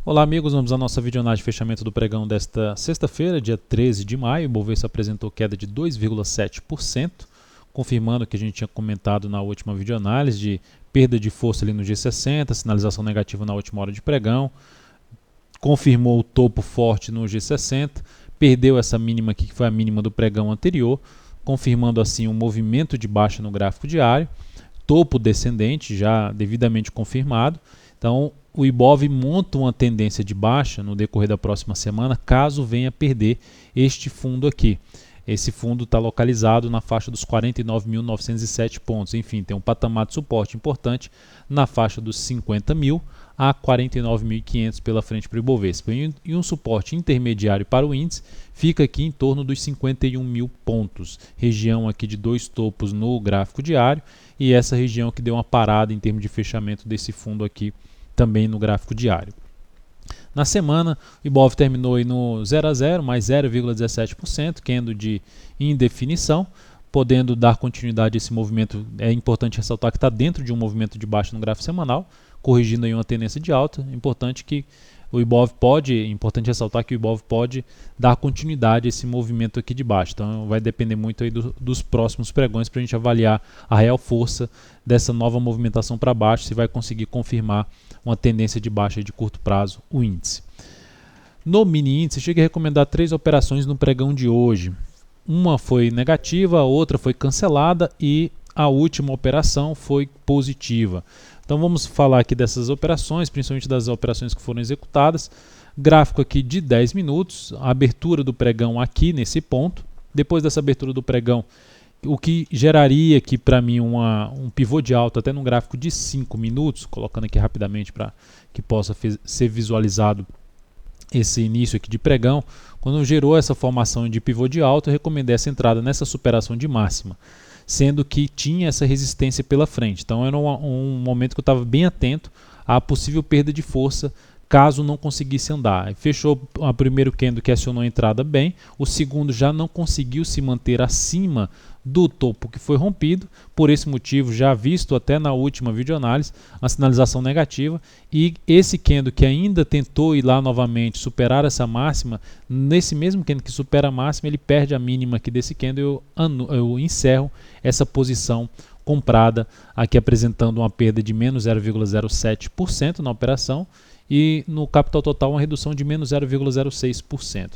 Olá amigos, vamos à nossa videoanálise de fechamento do pregão desta sexta-feira, dia 13 de maio. O Bovespa apresentou queda de 2,7%, confirmando o que a gente tinha comentado na última videoanálise de perda de força ali no G60, sinalização negativa na última hora de pregão, confirmou o topo forte no G60, perdeu essa mínima aqui que foi a mínima do pregão anterior, confirmando assim um movimento de baixa no gráfico diário, topo descendente já devidamente confirmado. Então, o Ibov monta uma tendência de baixa no decorrer da próxima semana, caso venha perder este fundo aqui. Esse fundo está localizado na faixa dos 49.907 pontos. Enfim, tem um patamar de suporte importante na faixa dos 50.000 a 49.500 pela frente para o Ibovespa. E um suporte intermediário para o índice fica aqui em torno dos 51.000 pontos. Região aqui de dois topos no gráfico diário e essa região que deu uma parada em termos de fechamento desse fundo aqui também no gráfico diário. Na semana, o Ibov terminou aí no 0 a 0, mais 0,17%, candle de indefinição, podendo dar continuidade a esse movimento. É importante ressaltar que está dentro de um movimento de baixa no gráfico semanal, corrigindo aí uma tendência de alta. Importante ressaltar que o Ibov pode dar continuidade a esse movimento aqui de baixo. Então vai depender muito aí dos próximos pregões para a gente avaliar a real força dessa nova movimentação para baixo, se vai conseguir confirmar uma tendência de baixa de curto prazo o índice. No mini índice, cheguei a recomendar 3 operações no pregão de hoje. Uma foi negativa, a outra foi cancelada e a última operação foi positiva. Então vamos falar aqui dessas operações, principalmente das operações que foram executadas. Gráfico aqui de 10 minutos, a abertura do pregão aqui nesse ponto. Depois dessa abertura do pregão, o que geraria aqui para mim um pivô de alta até num gráfico de 5 minutos, colocando aqui rapidamente para que possa ser visualizado esse início aqui de pregão. Quando gerou essa formação de pivô de alta, eu recomendei essa entrada nessa superação de máxima, sendo que tinha essa resistência pela frente. Então era um momento que eu estava bem atento à possível perda de força caso não conseguisse andar. Fechou o primeiro candle que acionou a entrada bem, o segundo já não conseguiu se manter acima do topo que foi rompido, por esse motivo já visto até na última videoanálise, a sinalização negativa, e esse candle que ainda tentou ir lá novamente superar essa máxima, nesse mesmo candle que supera a máxima, ele perde a mínima aqui desse candle, eu encerro essa posição comprada, aqui apresentando uma perda de menos 0,07% na operação, e no capital total uma redução de menos 0,06%.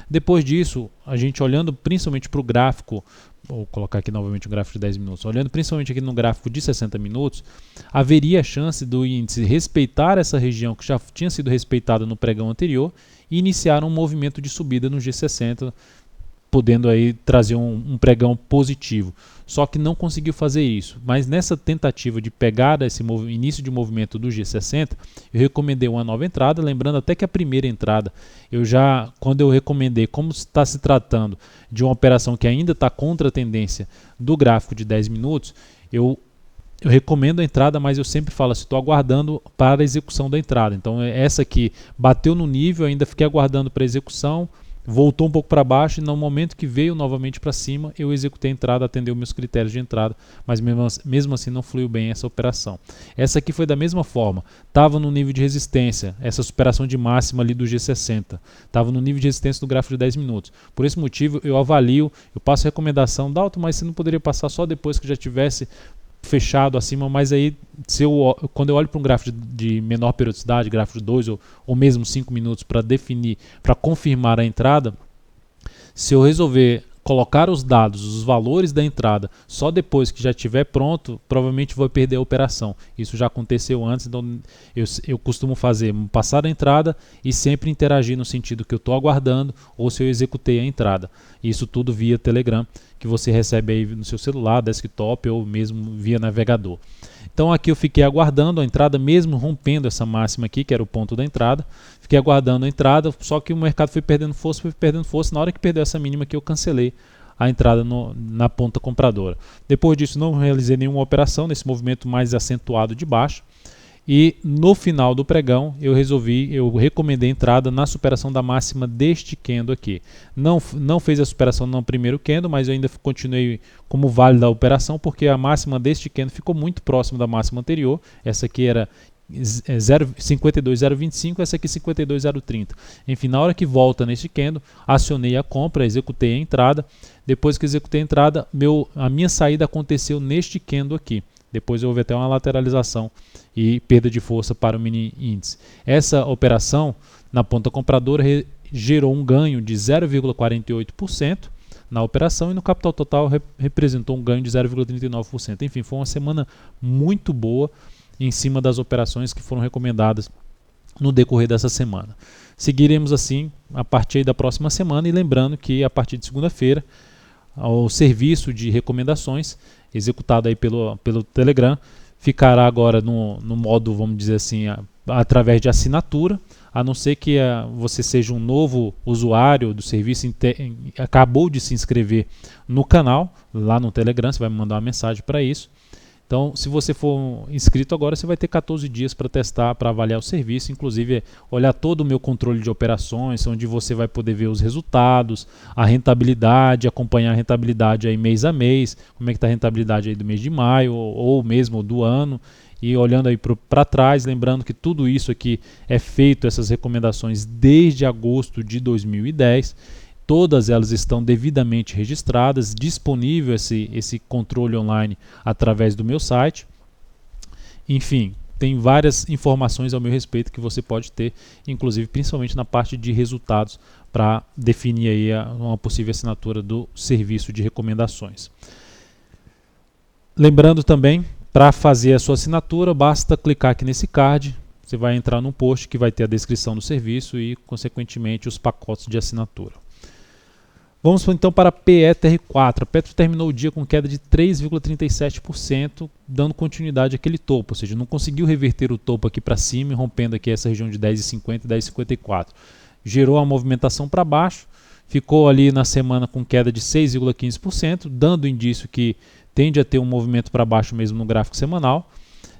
Depois disso, a gente olhando principalmente para o gráfico, vou colocar aqui novamente o gráfico de 10 minutos, olhando principalmente aqui no gráfico de 60 minutos, haveria a chance do índice respeitar essa região que já tinha sido respeitada no pregão anterior e iniciar um movimento de subida no G60, podendo aí trazer um pregão positivo. Só que não conseguiu fazer isso. Mas nessa tentativa de pegar esse início de movimento do G60, eu recomendei uma nova entrada, lembrando até que a primeira entrada, quando eu recomendei, como está se tratando de uma operação que ainda está contra a tendência do gráfico de 10 minutos, eu recomendo a entrada, mas eu sempre falo assim, estou aguardando para a execução da entrada. Então essa aqui bateu no nível, ainda fiquei aguardando para a execução, voltou um pouco para baixo e no momento que veio novamente para cima, eu executei a entrada, atendeu meus critérios de entrada, mas mesmo assim não fluiu bem essa operação. Essa aqui foi da mesma forma, estava no nível de resistência, essa superação de máxima ali do G60, estava no nível de resistência do gráfico de 10 minutos. Por esse motivo eu avalio, eu passo a recomendação, Dalton, mas você não poderia passar só depois que já tivesse fechado acima, mas aí quando eu olho para um gráfico de menor periodicidade, gráfico de 2 ou mesmo 5 minutos para definir, para confirmar a entrada, se eu resolver colocar os dados, os valores da entrada, só depois que já estiver pronto, provavelmente vou perder a operação. Isso já aconteceu antes, então eu costumo passar a entrada e sempre interagir no sentido que eu estou aguardando ou se eu executei a entrada. Isso tudo via Telegram, que você recebe aí no seu celular, desktop ou mesmo via navegador. Então aqui eu fiquei aguardando a entrada, mesmo rompendo essa máxima aqui, que era o ponto da entrada. Fiquei aguardando a entrada, só que o mercado foi perdendo força. Na hora que perdeu essa mínima aqui, eu cancelei a entrada na ponta compradora. Depois disso, não realizei nenhuma operação nesse movimento mais acentuado de baixo. E no final do pregão eu recomendei a entrada na superação da máxima deste candle aqui. Não fez a superação no primeiro candle, mas eu ainda continuei como válida a operação, porque a máxima deste candle ficou muito próximo da máxima anterior. Essa aqui era 52,025, essa aqui 52,030. Enfim, na hora que volta neste candle, acionei a compra, executei a entrada. Depois que executei a entrada, a minha saída aconteceu neste candle aqui. Depois houve até uma lateralização e perda de força para o mini índice. Essa operação na ponta compradora gerou um ganho de 0,48% na operação e no capital total representou um ganho de 0,39%. Enfim, foi uma semana muito boa em cima das operações que foram recomendadas no decorrer dessa semana. Seguiremos assim a partir da próxima semana e lembrando que a partir de segunda-feira o serviço de recomendações executado aí pelo Telegram ficará agora no modo, vamos dizer assim, através de assinatura, a não ser que você seja um novo usuário do serviço, acabou de se inscrever no canal, lá no Telegram, você vai me mandar uma mensagem para isso. Então, se você for inscrito agora, você vai ter 14 dias para testar, para avaliar o serviço, inclusive olhar todo o meu controle de operações, onde você vai poder ver os resultados, a rentabilidade, acompanhar a rentabilidade aí mês a mês, como é que está a rentabilidade aí do mês de maio ou mesmo do ano, e olhando aí para trás, lembrando que tudo isso aqui é feito, essas recomendações, desde agosto de 2010. Todas elas estão devidamente registradas, disponível esse controle online através do meu site. Enfim, tem várias informações ao meu respeito que você pode ter, inclusive principalmente na parte de resultados, para definir aí uma possível assinatura do serviço de recomendações. Lembrando também, para fazer a sua assinatura, basta clicar aqui nesse card. Você vai entrar num post que vai ter a descrição do serviço e, consequentemente, os pacotes de assinatura. Vamos então para a PETR4. A Petro terminou o dia com queda de 3,37%, dando continuidade àquele topo, ou seja, não conseguiu reverter o topo aqui para cima, rompendo aqui essa região de 10,50 e 10,54. Gerou a movimentação para baixo, ficou ali na semana com queda de 6,15%, dando indício que tende a ter um movimento para baixo mesmo no gráfico semanal.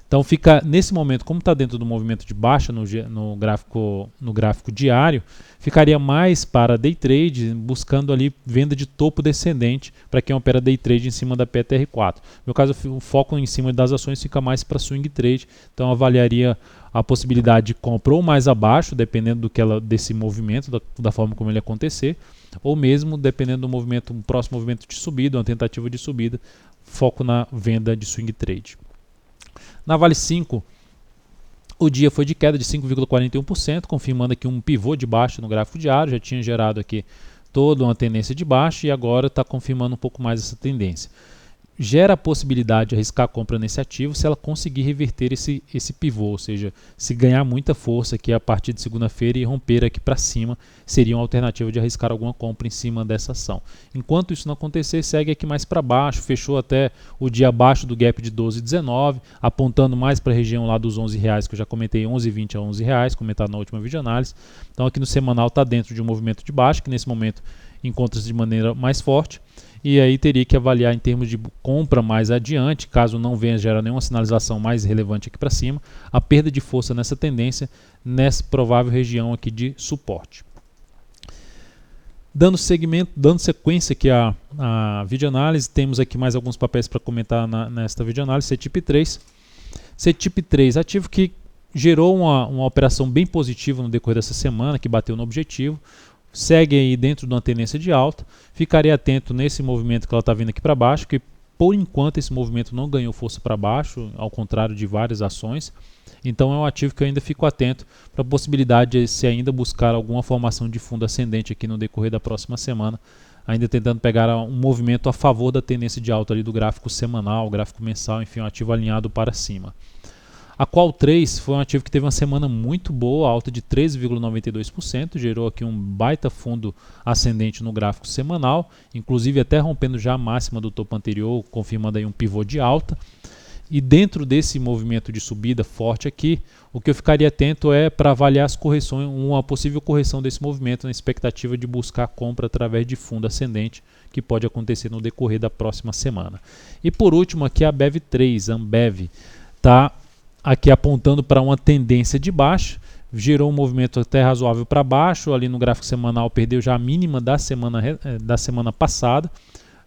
Então fica nesse momento, como está dentro do movimento de baixa no gráfico diário, ficaria mais para day trade, buscando ali venda de topo descendente para quem opera day trade em cima da PETR4. No meu caso, o foco em cima das ações fica mais para swing trade, então avaliaria a possibilidade de compra ou mais abaixo, dependendo desse movimento, da forma como ele acontecer, ou mesmo dependendo do movimento, um próximo movimento de subida, uma tentativa de subida, foco na venda de swing trade. Na Vale 5, o dia foi de queda de 5,41%, confirmando aqui um pivô de baixa no gráfico diário, já tinha gerado aqui toda uma tendência de baixa e agora está confirmando um pouco mais essa tendência. Gera a possibilidade de arriscar a compra nesse ativo se ela conseguir reverter esse pivô, ou seja, se ganhar muita força aqui a partir de segunda-feira e romper aqui para cima, seria uma alternativa de arriscar alguma compra em cima dessa ação. Enquanto isso não acontecer, segue aqui mais para baixo, fechou até o dia abaixo do gap de 12,19, apontando mais para a região lá dos R$11, que eu já comentei, 11,20 a R$11, comentado na última videoanálise. Então aqui no semanal está dentro de um movimento de baixa, que nesse momento encontra-se de maneira mais forte. E aí teria que avaliar em termos de compra mais adiante, caso não venha gerar nenhuma sinalização mais relevante aqui para cima, a perda de força nessa tendência, nessa provável região aqui de suporte. Dando sequência aqui à videoanálise, temos aqui mais alguns papéis para comentar nesta videoanálise. CETIP3. CETIP3, ativo que gerou uma operação bem positiva no decorrer dessa semana, que bateu no objetivo. Segue aí dentro de uma tendência de alta, ficarei atento nesse movimento que ela está vindo aqui para baixo, que por enquanto esse movimento não ganhou força para baixo, ao contrário de várias ações, então é um ativo que eu ainda fico atento para a possibilidade de se ainda buscar alguma formação de fundo ascendente aqui no decorrer da próxima semana, ainda tentando pegar um movimento a favor da tendência de alta ali do gráfico semanal, gráfico mensal, enfim, um ativo alinhado para cima. A Qual3 foi um ativo que teve uma semana muito boa, alta de 13,92%, gerou aqui um baita fundo ascendente no gráfico semanal, inclusive até rompendo já a máxima do topo anterior, confirmando aí um pivô de alta. E dentro desse movimento de subida forte aqui, o que eu ficaria atento é para avaliar as correções, uma possível correção desse movimento na expectativa de buscar compra através de fundo ascendente, que pode acontecer no decorrer da próxima semana. E por último aqui a Ambev3, Ambev, está aqui apontando para uma tendência de baixa, gerou um movimento até razoável para baixo, ali no gráfico semanal perdeu já a mínima da semana passada,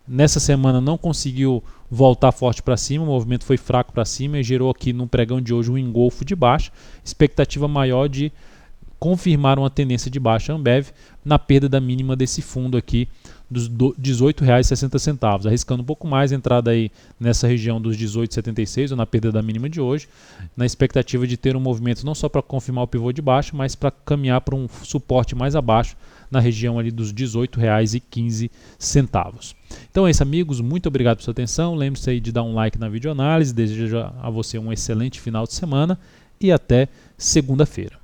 nessa semana não conseguiu voltar forte para cima, o movimento foi fraco para cima e gerou aqui no pregão de hoje um engolfo de baixa, expectativa maior de confirmar uma tendência de baixa Ambev na perda da mínima desse fundo aqui dos R$ 18,60, arriscando um pouco mais, entrada aí nessa região dos 18,76 ou na perda da mínima de hoje, na expectativa de ter um movimento não só para confirmar o pivô de baixa, mas para caminhar para um suporte mais abaixo na região ali dos R$ 18,15. Então é isso, amigos, muito obrigado pela sua atenção, lembre-se aí de dar um like na videoanálise, desejo a você um excelente final de semana e até segunda-feira.